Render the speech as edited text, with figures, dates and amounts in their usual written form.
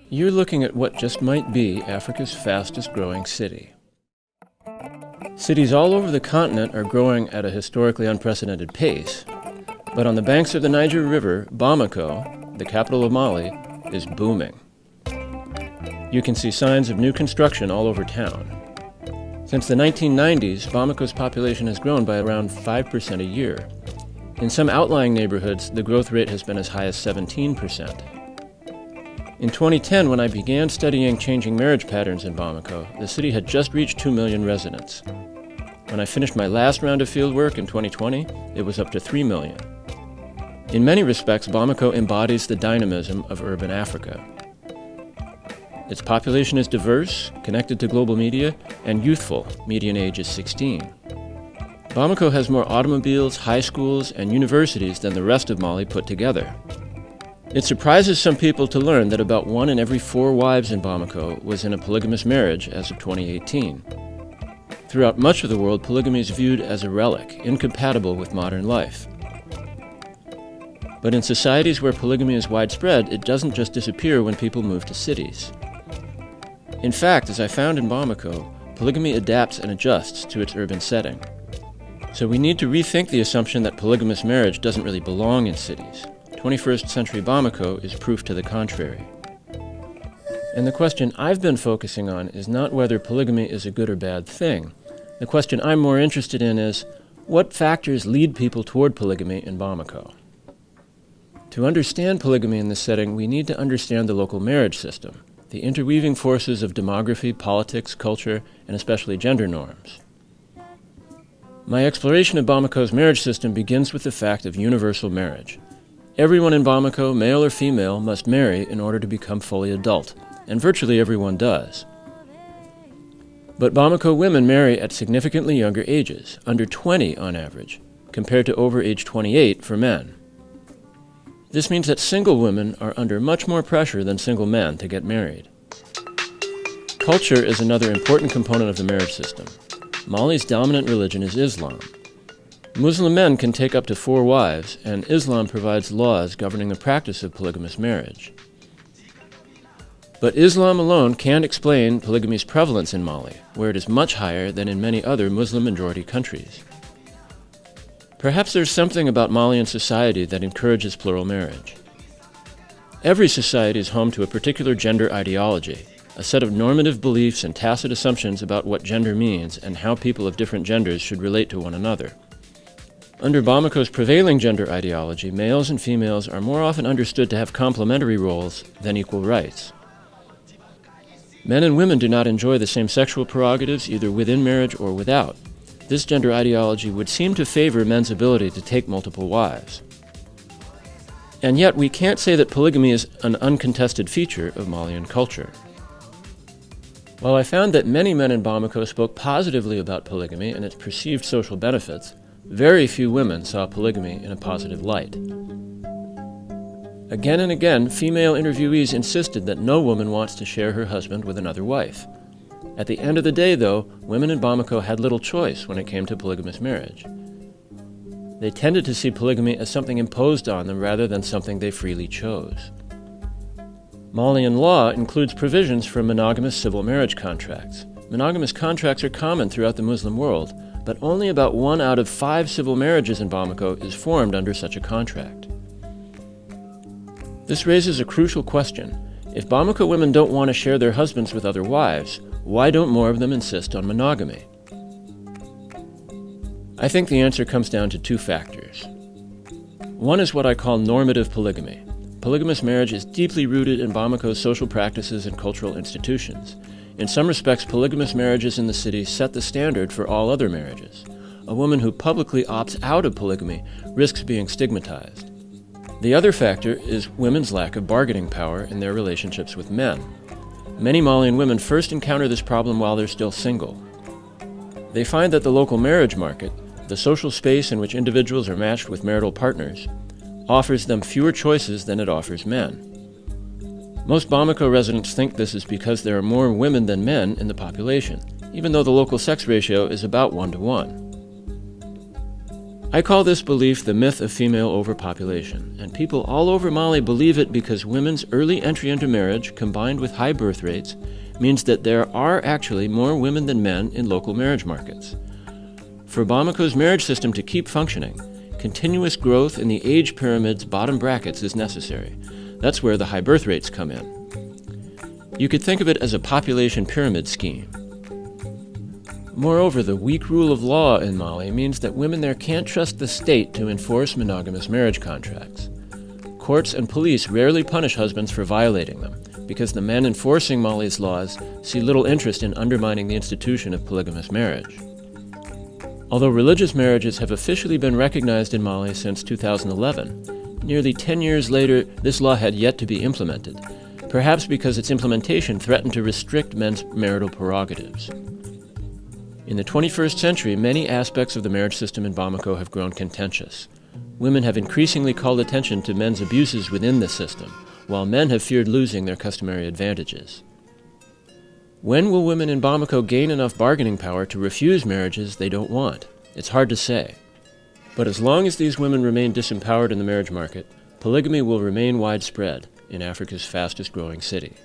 You're looking at what just might be Africa's fastest growing city. Cities all over the continent are growing at a historically unprecedented pace, but on the banks of the Niger River, Bamako, the capital of Mali, is booming. You can see signs of new construction all over town. Since the 1990s, Bamako's population has grown by around 5% a year. In some outlying neighborhoods, the growth rate has been as high as 17%. In 2010, when I began studying changing marriage patterns in Bamako, the city had just reached 2 million residents. When I finished my last round of fieldwork in 2020, it was up to 3 million. In many respects, Bamako embodies the dynamism of urban Africa. Its population is diverse, connected to global media, and youthful, median age is 16. Bamako has more automobiles, high schools, and universities than the rest of Mali put together. It surprises some people to learn that about 1 in every 4 wives in Bamako was in a polygamous marriage as of 2018. Throughout much of the world, polygamy is viewed as a relic, incompatible with modern life. But in societies where polygamy is widespread, it doesn't just disappear when people move to cities. In fact, as I found in Bamako, polygamy adapts and adjusts to its urban setting. So we need to rethink the assumption that polygamous marriage doesn't really belong in cities. 21st century Bamako is proof to the contrary. And the question I've been focusing on is not whether polygamy is a good or bad thing. The question I'm more interested in is, what factors lead people toward polygamy in Bamako? To understand polygamy in this setting, we need to understand the local marriage system, the interweaving forces of demography, politics, culture, and especially gender norms. My exploration of Bamako's marriage system begins with the fact of universal marriage. Everyone in Bamako, male or female, must marry in order to become fully adult, and virtually everyone does. But Bamako women marry at significantly younger ages, under 20 on average, compared to over age 28 for men. This means that single women are under much more pressure than single men to get married. Culture is another important component of the marriage system. Mali's dominant religion is Islam. Muslim men can take up to 4 wives, and Islam provides laws governing the practice of polygamous marriage. But Islam alone can't explain polygamy's prevalence in Mali, where it is much higher than in many other Muslim-majority countries. Perhaps there's something about Malian society that encourages plural marriage. Every society is home to a particular gender ideology, a set of normative beliefs and tacit assumptions about what gender means and how people of different genders should relate to one another. Under Bamako's prevailing gender ideology, males and females are more often understood to have complementary roles than equal rights. Men and women do not enjoy the same sexual prerogatives either within marriage or without. This gender ideology would seem to favor men's ability to take multiple wives. And yet we can't say that polygamy is an uncontested feature of Malian culture. While I found that many men in Bamako spoke positively about polygamy and its perceived social benefits, very few women saw polygamy in a positive light. Again and again, female interviewees insisted that no woman wants to share her husband with another wife. At the end of the day, though, women in Bamako had little choice when it came to polygamous marriage. They tended to see polygamy as something imposed on them rather than something they freely chose. Malian law includes provisions for monogamous civil marriage contracts. Monogamous contracts are common throughout the Muslim world, but only about 1 out of 5 civil marriages in Bamako is formed under such a contract. This raises a crucial question. If Bamako women don't want to share their husbands with other wives, why don't more of them insist on monogamy? I think the answer comes down to 2 factors. One is what I call normative polygamy. Polygamous marriage is deeply rooted in Bamako's social practices and cultural institutions. In some respects, polygamous marriages in the city set the standard for all other marriages. A woman who publicly opts out of polygamy risks being stigmatized. The other factor is women's lack of bargaining power in their relationships with men. Many Malian women first encounter this problem while they're still single. They find that the local marriage market, the social space in which individuals are matched with marital partners, offers them fewer choices than it offers men. Most Bamako residents think this is because there are more women than men in the population, even though the local sex ratio is about 1 to 1. I call this belief the myth of female overpopulation, and people all over Mali believe it because women's early entry into marriage, combined with high birth rates, means that there are actually more women than men in local marriage markets. For Bamako's marriage system to keep functioning, continuous growth in the age pyramid's bottom brackets is necessary. That's where the high birth rates come in. You could think of it as a population pyramid scheme. Moreover, the weak rule of law in Mali means that women there can't trust the state to enforce monogamous marriage contracts. Courts and police rarely punish husbands for violating them, because the men enforcing Mali's laws see little interest in undermining the institution of polygamous marriage. Although religious marriages have officially been recognized in Mali since 2011, nearly 10 years later, this law had yet to be implemented, perhaps because its implementation threatened to restrict men's marital prerogatives. In the 21st century, many aspects of the marriage system in Bamako have grown contentious. Women have increasingly called attention to men's abuses within the system, while men have feared losing their customary advantages. When will women in Bamako gain enough bargaining power to refuse marriages they don't want? It's hard to say. But as long as these women remain disempowered in the marriage market, polygamy will remain widespread in Africa's fastest growing city.